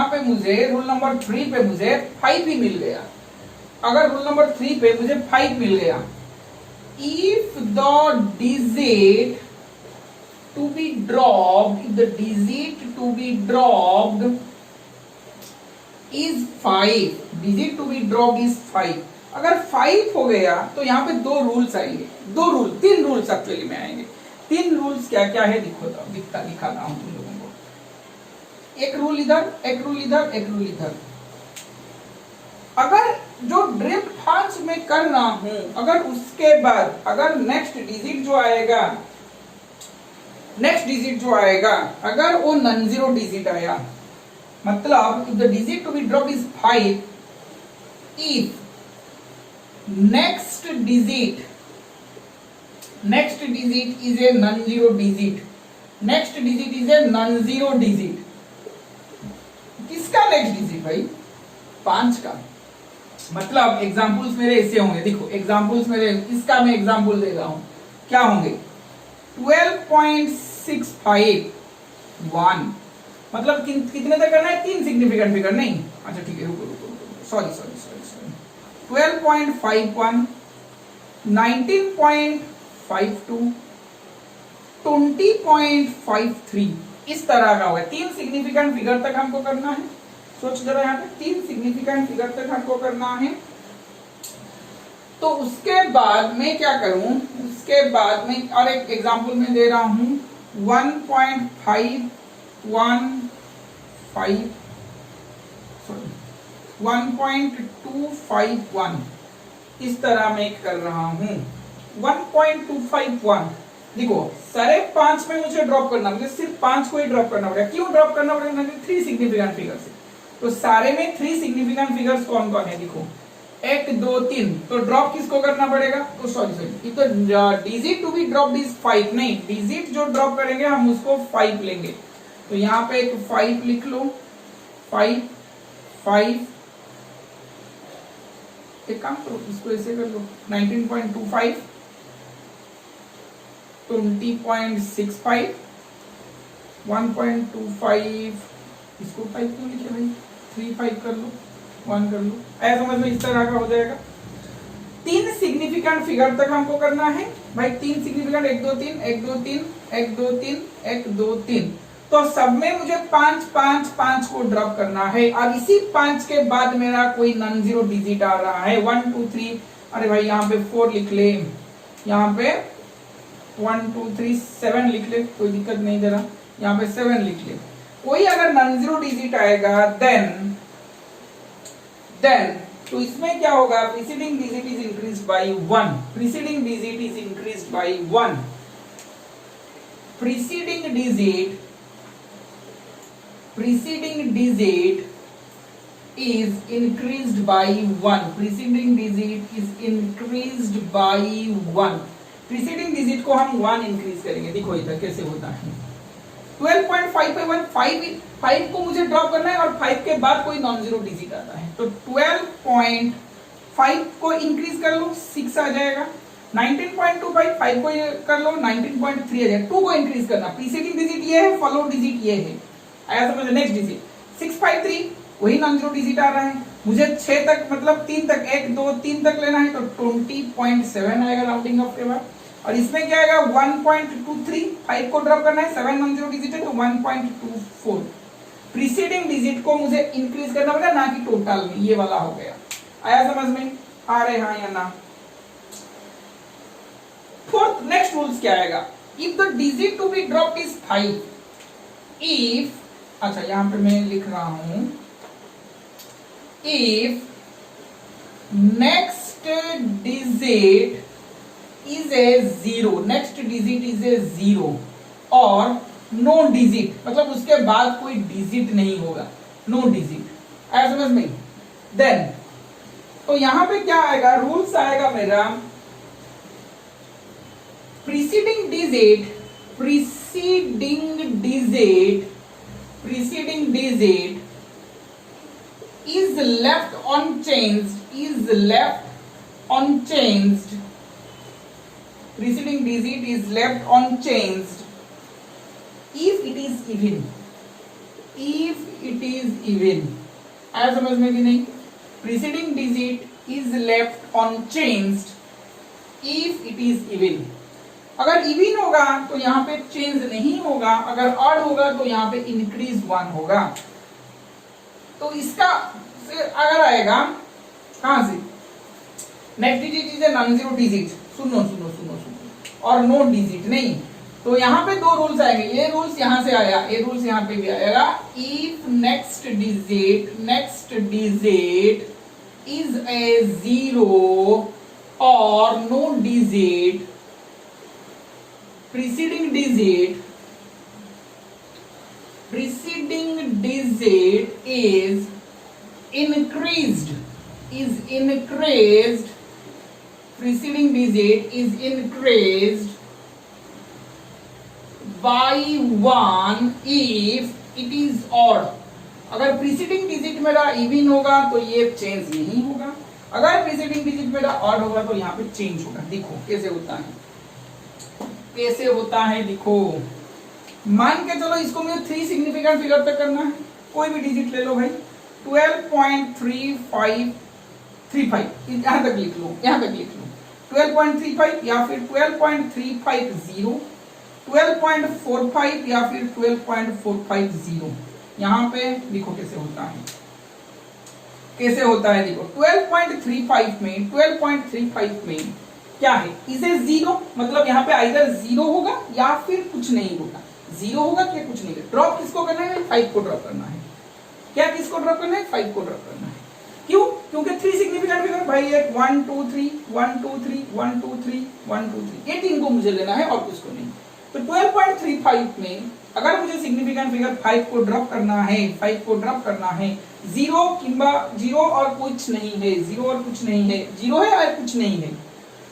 पे मुझे रूल नंबर 3 पे मुझे 5 ही मिल गया, अगर रूल नंबर 3 पे मुझे 5 मिल गया, if the digit to be dropped is 5, अगर 5 हो गया तो यहाँ पे 2 रूल्स आएंगे, 3 रूल्स एक्चुअली में आएंगे। 3 रूल्स क्या क्या है दिखाता हूं तुम लोगों को। एक रूल इधर, एक रूल इधर। अगर जो ड्रिफ्ट 5 में कर रहा हूं, अगर उसके बाद अगर नेक्स्ट डिजिट जो आएगा अगर वो नॉन जीरो डिजिट आया, मतलब if the digit to be dropped is 5, if next digit is a non-zero digit, किसका नेक्स्ट डिजिट भाई? 5 का। मतलब एग्जांपल्स मेरे ऐसे होंगे, देखो एग्जांपल्स मेरे, इसका मैं एग्जांपल दे रहा हूं, क्या होंगे? 12.651 मतलब कितने तक करना है? 3 सिग्निफिकेंट फिगर नहीं। अच्छा ठीक है, रुको सॉरी 12.51, 19.52, 20.53 इस तरह का होगा। 3 सिग्निफिकेंट फिगर तक हमको करना है। सोच जरा यहाँ पे 3 सिग्निफिकेंट फिगर तक हमको करना है। तो उसके बाद मैं क्या करूं? उसके बाद में और एक एग्जांपल में दे रहा हूं 1.251 इस तरह मैं कर रहा हूं। 1.251 देखो 5.5 में मुझे ड्रॉप करना, मुझे सिर्फ 5 को ही ड्रॉप करना पड़ेगा। क्यों ड्रॉप करना पड़ेगा? 3 सिग्निफिकेंट फिगर्स है। तो सारे में 3 सिग्निफिकेंट फिगर्स कौन कौन है? देखो 1 2 3। तो ड्रॉप किसको करना पड़ेगा? तो सॉरी तो digit to be drop is 5 नहीं, डिजिट जो ड्रॉप करेंगे हम उसको 5 लेंगे। तो यहाँ पे एक 5 लिख लो, 5 एक काम करो इसको ऐसे कर लो, 19.25, 20.65, 1.25 इसको 5 क्यों लिखे भाई? 3 कर लो, 1 कर लो। ऐसा समझ में इस तरह का हो जाएगा। 3 सिग्निफिकेंट फिगर तक हमको करना है भाई। 3 सिग्निफिकेंट 1 2 3 1 2 3 1 2 3 1 2 3। तो सब में मुझे 5 5 5 को ड्रॉप करना है और इसी 5 के बाद मेरा कोई नॉन जीरो डिजिट आ रहा है 1 2 3, अरे भाई यहाँ पे 4 लिख ले, यहाँ पे 1 2 3 7 लिख ले, कोई दिक्कत नहीं दे रहा, यहाँ पे 7 लिख ले। कोई अगर नॉन जीरो डिजिट आएगा देन तो इसमें क्या होगा, preceding digit is increased by 1, preceding digit is increased by 1, preceding digit is increased by 1, preceding digit is increased by 1, preceding digit को हम 1 इंक्रीज करेंगे। देखो इधर कैसे होता है, 12.5 5 को मुझे ड्रॉप करना है और 5 के बाद कोई नॉन जीरो डिजिट आता है, तो 12.5 को इंक्रीज कर लो 6 आ जाएगा, 19.25 5 को कर लो 19.3 आ जाएगा, 2 को इंक्रीज करना, प्रीसीडिंग डिजिट ये है, फॉलो डिजिट ये है, आया समझ, नेक्स्ट डिजिट 653 वही नॉन जीरो डिजिट आ रहा है, मुझे 6 तक मतलब 3 तक 1 2 3 तक लेना है, तो 20.7 आएगा राउंडिंग ऑफ के बाद, और इसमें क्या आएगा 1.23 5 को ड्रॉप करना है, 7 नॉन जीरो डिजिट है तो 1.24, प्रीसीडिंग डिजिट को मुझे इंक्रीज करना पड़ेगा ना कि टोटल में, ये वाला हो गया, आया समझ में, आ रहे हाँ या ना। फोर्थ नेक्स्ट रूल्स क्या आएगा, if the digit to be dropped is 5, if, अच्छा यहां पे मैं लिख रहा हूं, if next digit is a 0, next digit is a 0 और नो डिजिट, मतलब उसके बाद कोई डिजिट नहीं होगा, नो डिजिट, आया समझ में, देन तो यहां पे क्या आएगा, रूल्स आएगा मेरा, preceding digit is left unchanged, preceding digit is left unchanged if it is even, आया समझ में कि नहीं, preceding digit is left unchanged if it is even, अगर इवन होगा तो यहाँ पे चेंज नहीं होगा, अगर ऑड होगा तो यहाँ पे इंक्रीज 1 होगा, तो इसका अगर आएगा कहां से, next digit is a non zero digit, सुनो और नो डिजिट नहीं, तो यहाँ पे 2 रूल्स आएंगे, ये रूल्स यहाँ से आया, ये रूल्स यहाँ पे भी आएगा, if next digit is a 0 और no digit, preceding digit is increased, preceding digit is increased by 1 if it is odd, अगर preceding digit मेरा even होगा तो ये चेंज नहीं होगा, अगर preceding digit मेरा odd होगा तो यहाँ पे चेंज होगा। देखो कैसे होता है, देखो मान के चलो इसको मुझे 3 सिग्निफिकेंट फिगर पे करना है, कोई भी डिजिट ले लो भाई, 12.35 यहाँ तक लिख लो 12.35 या फिर 12.350, 12.45 या फिर 12.450, यहाँ पे देखो कैसे होता है, देखो 12.35 में क्या है, इसे 0 मतलब यहाँ पे आइदर 0 होगा या फिर कुछ नहीं होगा, 0 होगा क्या कुछ नहीं होगा, ड्रॉप किसको करना है, 5 को ड्रॉप करना है, क्या किसको ड्रॉप करना है, 5 को ड्रॉप करना है, क्यों, क्योंकि 3 सिग्निफिकेंट फिगर भाई, एक 1 2 3 1 2 3 1 2 3 1 2 3, ये 3 को मुझे लेना है और कुछ को नहीं, तो 12.35 में अगर मुझे सिग्निफिकेंट फिगर 5 को ड्रॉप करना है, 0 और कुछ नहीं है, 0 और कुछ नहीं है, 0 है और कुछ नहीं है,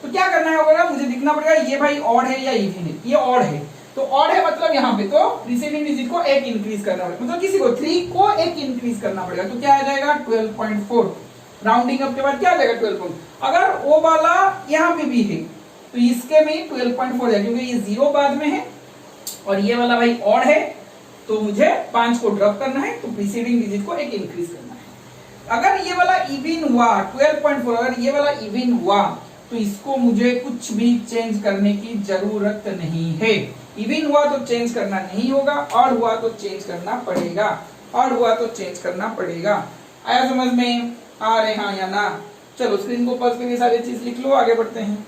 तो क्या करना होगा, मुझे दिखना पड़ेगा ये भाई ऑड है या इवन है, ये ऑड है, तो ऑड है मतलब यहाँ पे तो प्रीसीडिंग डिजिट को 1 इंक्रीज करना पड़ेगा, मतलब किसी को 3 को 1 इंक्रीज करना पड़ेगा, तो क्या आ जाएगा 12.4, राउंडिंग अप के बाद क्या आ जाएगा 12. अगर वो वाला यहाँ पे भी है तो इसके में 12.4 जाएगा, क्योंकि ये 0 बाद में है और ये वाला भाई ऑड है, तो मुझे 5 को ड्रॉप करना है, तो प्रीसीडिंग डिजिट को 1 इंक्रीज करना है. अगर ये वाला इवन हुआ 12.4, अगर ये वाला इवन हुआ तो इसको मुझे कुछ भी चेंज करने की जरूरत नहीं है। इवन हुआ तो चेंज करना नहीं होगा, और हुआ तो चेंज करना पड़ेगा, और हुआ तो चेंज करना पड़ेगा। आया समझ में? आ रहे हाँ या ना? चलो स्क्रीन को पॉज करके सारी चीज लिख लो, आगे बढ़ते हैं।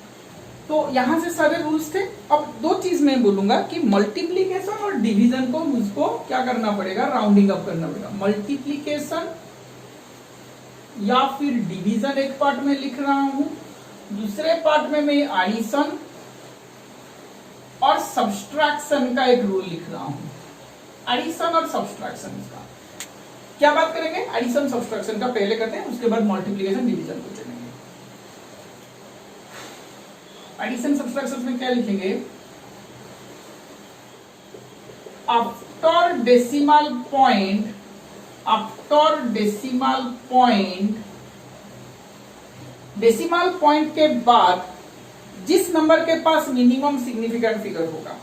तो यहां से सारे रूल्स थे। अब दो चीज मैं बोलूंगा कि मल्टीप्लीकेशन और डिवीजन को मुझको क्या करना पड़ेगा, राउंडिंग अप करना पड़ेगा। मल्टीप्लीकेशन या फिर डिवीजन एक पार्ट में लिख रहा हूं, दूसरे पार्ट में मैं एडिशन और सब्सट्रैक्शन का एक रूल लिख रहा हूं। एडिशन और सब्सट्रैक्शन का क्या बात करेंगे, एडिशन सब्सट्रैक्शन का पहले करते हैं, उसके बाद मल्टीप्लीकेशन डिवीजन को चलेंगे। एडिशन सब्सट्रैक्शन में क्या लिखेंगे, after decimal point, after decimal point के बाद जिस नंबर के पास मिनिमम सिग्निफिकेंट फिगर होगा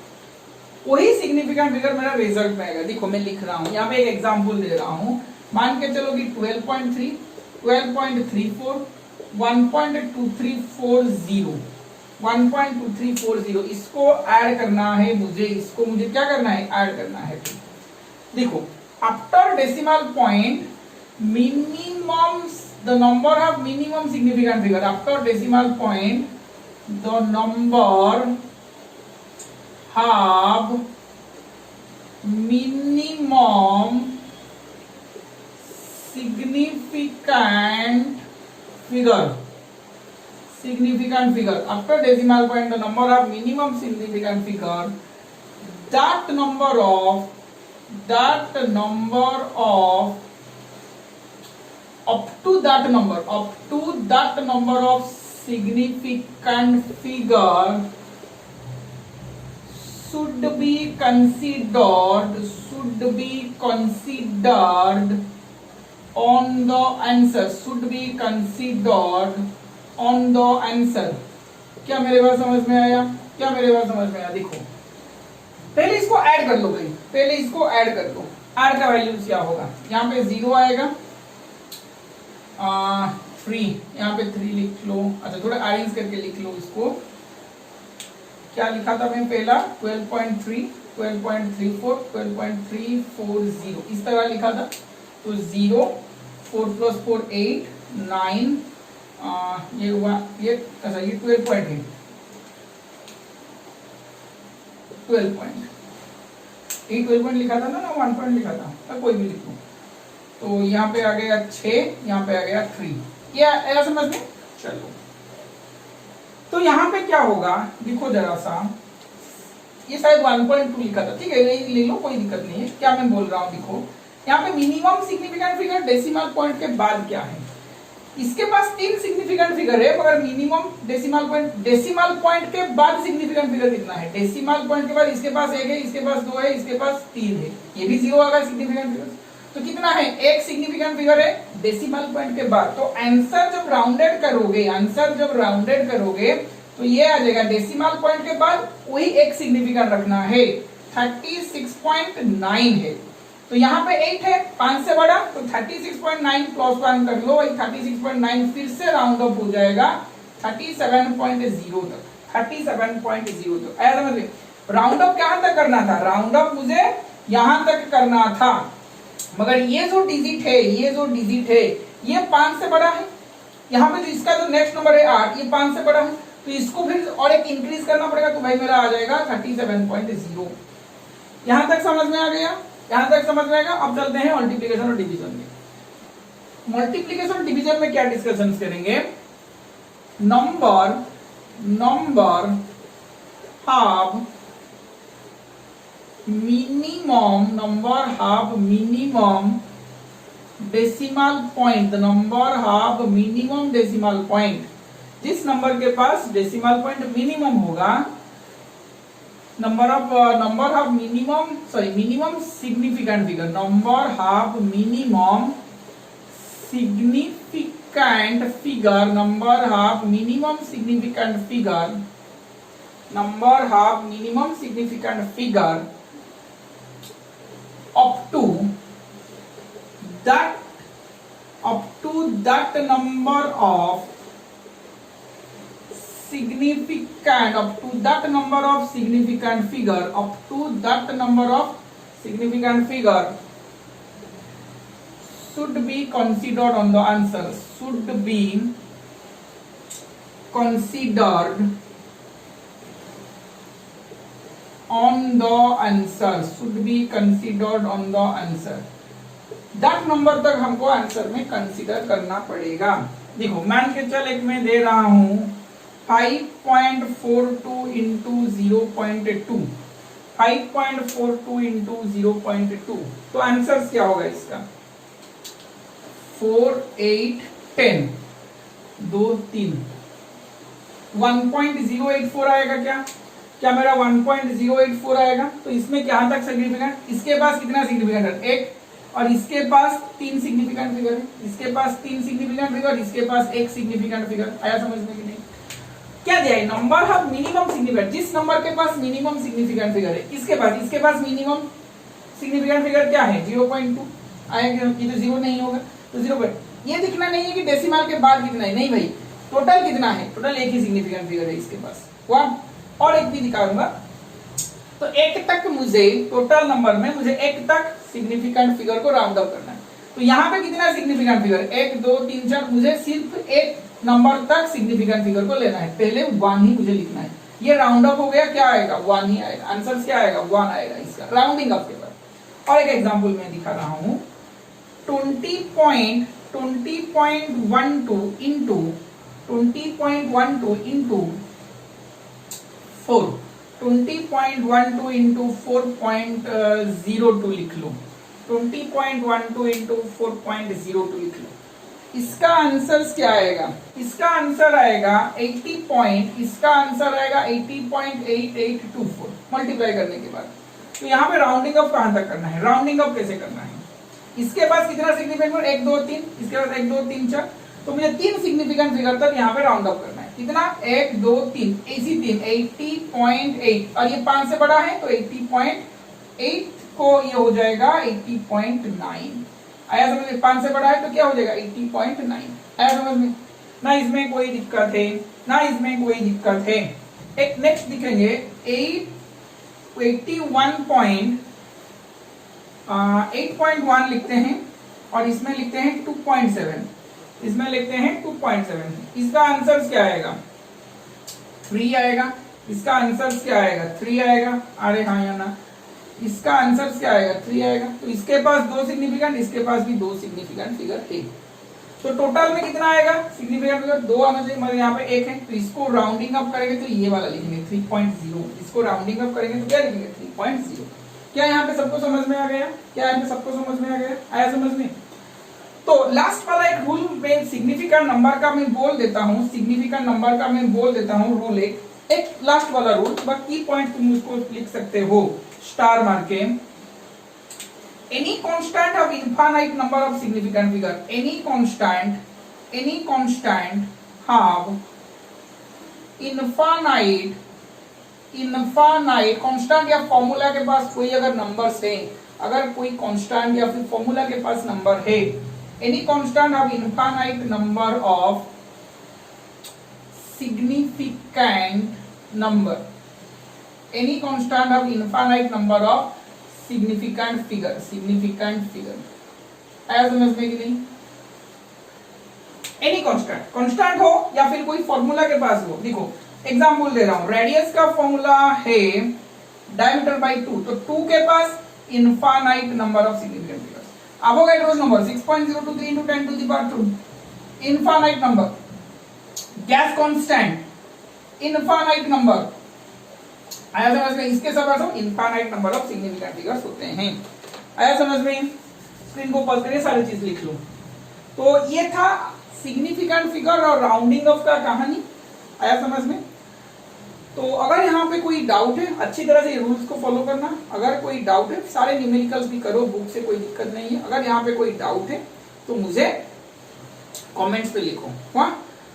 वही सिग्निफिकेंट फिगर मेरा रिजल्ट में आएगा। देखो मैं लिख रहा हूं, यहाँ पे एक एग्जांपल दे रहा हूं। मान के चलो कि 12.3, 12.34, 1.2340, 1.2340 इसको ऐड करना है मुझे, इसको मुझे क्या करना है, ऐड करना है। देखो after decimal point minimum the number of minimum significant figure, after decimal point the number have minimum significant figure, after decimal point the number of minimum significant figure, that number of up to that number of significant figure should be considered on the answer, क्या मेरे बात समझ में आया? देखो पहले इसको add कर लो भाई, पहले इसको ऐड कर लो। आर का वैल्यूज क्या होगा, यहाँ पे 0 आएगा, 3 यहाँ पे 3 लिख लो। अच्छा थोड़ा अरेंज करके लिख लो इसको। क्या लिखा था मैं पहला, 12.3, 12.34, 12.340 इस तरह लिखा था। तो 0, 4 + 4 8, 9, ये हुआ ये, अच्छा ये 12.8, 12 पॉइंट लिखा था ना 1 पॉइंट लिखा था, तो कोई भी लिख लो। तो यहाँ पे आ गया 6, यहाँ पे आ गया 3, ये ऐसा समझ में। चलो तो यहाँ पे क्या होगा, देखो जरा सा, ये शायद 1.2 लिखा था, ठीक है ले लो कोई दिक्कत नहीं है। क्या मैं बोल रहा हूँ, देखो यहाँ पे minimum significant figure decimal point के बाद क्या है, इसके पास 3 सिग्निफिकेंट फिगर है, मगर मिनिमम डेसिमल पॉइंट के बाद सिग्निफिकेंट फिगर कितना है, डेसिमल पॉइंट के बाद इसके पास 1 है, इसके पास 2 है, इसके पास 3 है, ये भी 0 होगा सिग्निफिकेंट फिगर। तो कितना है, 1 सिग्निफिकेंट फिगर है डेसिमल पॉइंट के बाद। तो आंसर जब राउंडेड करोगे तो ये आ जाएगा डेसिमल पॉइंट के बाद वही 1 सिग्निफिकेंट रखना है, 36.9 है। तो यहाँ पे 8 है, 5 से बड़ा, तो 36.9 + 1 कर लो, 36.9 फिर से राउंड अप हो जाएगा 37.0 तक, 37.0 तक। ऐसा समझ में, राउंड अप कहां तक करना था, राउंड अप मुझे यहां तक करना था, मगर ये जो डिजिट है ये 5 से बड़ा है। यहाँ पे जो इसका जो नेक्स्ट नंबर है 8, ये 5 से बड़ा है, तो इसको फिर और एक इंक्रीज करना पड़ेगा, तो भाई मेरा आ जाएगा 37.0। यहां तक समझ में आ गया, अब चलते हैं मल्टीप्लिकेशन और डिवीजन में। मल्टीप्लिकेशन डिवीजन में क्या डिस्कशन करेंगे, number have minimum decimal point, the number have minimum decimal point, जिस नंबर के पास डेसिमल पॉइंट मिनिमम होगा, minimum significant figure, number of minimum significant figure up to that number of significant, up to that number of significant figure, up to that number of significant figure should be considered on the answer, should be considered on the answer, should be considered on the answer. that number तक हमको answer में consider करना पड़ेगा। देखो मान के चल एक मैं दे रहा हूं 5.42 इंटू 0.2, 5.42 इंटू 0.2, तो आंसर क्या होगा इसका 4 8 10 2 3 1.084 आएगा। क्या मेरा 1.084 आएगा? तो इसमें क्या तक सिग्निफिकेंट, इसके पास कितना सिग्निफिकेंट है? एक, और इसके पास 3 सिग्निफिकेंट फिगर है, इसके पास 3 सिग्निफिकेंट फिगर, इसके पास 1 सिग्निफिकेंट फिगर। आया समझ में कि नहीं? क्या दिया है? नंबर ऑफ मिनिमम सिग्निफिकेंट, जिस नंबर के पास मिनिमम सिग्निफिकेंट फिगर है इसके पास मिनिमम सिग्निफिकेंट फिगर क्या है 0.2 आएगा। ये तो 0 नहीं होगा तो 0. ये दिखना नहीं है कि डेसिमल के बाद कितना है, नहीं भाई, टोटल कितना है, टोटल एक ही सिग्निफिकेंट फिगर है इसके पास। और एक भी दिखाऊंगा। तो एक तक मुझे टोटल नंबर में मुझे एक तक सिग्निफिकेंट फिगर को राउंड अप करना है। तो यहाँ पे कितना सिग्निफिकेंट फिगर 1 2 3 4, मुझे सिर्फ एक नंबर तक सिग्निफिकेंट फिगर को लेना है, पहले 1 ही मुझे लिखना है। ये राउंड अप हो गया, क्या आएगा 1 ही आएगा, आंसर क्या आएगा 1 आएगा इसका राउंडिंग अप के बाद। और एक एग्जांपल मैं दिखा रहा हूँ 20.12 इंटू 20.12 इंटू 4, 20.12 इंटू 4.02 लिख लो, 20.12 इंटू 4.02 लिख लो। इसका आंसर क्या आएगा? इसका आंसर आएगा 80.8824 मल्टीप्लाई करने के बाद। तो यहाँ पे राउंडिंग अप कहां तक करना है, राउंडिंग अप कैसे करना है? इसके पास कितना सिग्निफिकेंट 1 2 3, इसके पास 1 2 3 4, तो मुझे 3 सिग्निफिकेंट फिगर तक यहाँ पे राउंड अप करना है। कितना 1 2 3, इसी 3 80.8, और ये 5 से बड़ा है तो 80.8 को ये हो जाएगा 80.9। आया समझ में? 5 से बड़ा है तो क्या हो जाएगा 80.9। आया समझ में? ना इसमें कोई दिक्कत है, ना इसमें कोई दिक्कत है। एक नेक्स्ट दिखेंगे 8.1 लिखते हैं और इसमें लिखते हैं 2.7, इसमें लिखते हैं 2.7। इसका आंसर क्या आएगा 3 आएगा। इसका आंसर क्या आएगा 3 आएगा। अरे हाँ या ना, इसका आंसर क्या आएगा 3 आएगा। तो इसके पास 2 सिग्निफिकेंट, इसके पास भी 2 सिग्निफिकेंट फिगर है। तो टोटल में कितना आएगा सिग्निफिकेंट फिगर 2 आना चाहिए, मतलब यहाँ पे 1 है। तो इसको राउंडिंग अप करेंगे तो ये वाला लिखेंगे 3.0, इसको राउंडिंग अप करेंगे तो क्या लिखेंगे 3.0। क्या यहाँ पे सबको समझ में आ गया? क्या यहाँ पे सबको समझ में आ गया? आया समझ में? तो लास्ट वाला एक रूल में सिग्निफिकेंट नंबर का मैं बोल देता हूँ, सिग्निफिकेंट नंबर का मैं बोल देता हूँ रूल एक लास्ट वाला रूल। बाकी पॉइंट तुम उसको लिख सकते हो स्टार मार के। Any constant of infinite number of significant figure, any constant have infinite constant या फॉर्मूला के पास कोई अगर नंबर्स है, अगर कोई कांस्टेंट या फिर फॉर्मूला के पास नंबर है, any constant have infinite number of significant number, any constant have infinite number of significant figure। आया समझ में कि नहीं? एनी कांस्टेंट हो या फिर कोई फॉर्मूला के पास हो। देखो एग्जांपल दे रहा हूं, रेडियस का फॉर्मूला है डायमीटर बाय 2, तो 2 के पास infinite number of significant figures. Avogadro's number 6.023 into 10 to the power 2, infinite number. Gas constant infinite number. आया समझ में? इसके सब infinite number of significant figures होते हैं। आया समझ में? स्क्रीन को पॉज करके सारी चीज लिख लो। तो ये था सिग्निफिकेंट फिगर और राउंडिंग ऑफ का कहानी। आया समझ में? तो अगर यहाँ पे कोई डाउट है, अच्छी तरह से रूल्स को फॉलो करना। अगर कोई डाउट है, सारे न्यूमेरिकल्स भी करो बुक से, कोई दिक्कत नहीं है। अगर यहाँ पे कोई डाउट है तो मुझे कमेंट्स पे लिखो। हाँ,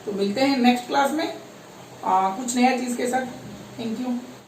तो मिलते हैं नेक्स्ट क्लास में कुछ नया चीज के साथ। Thank you.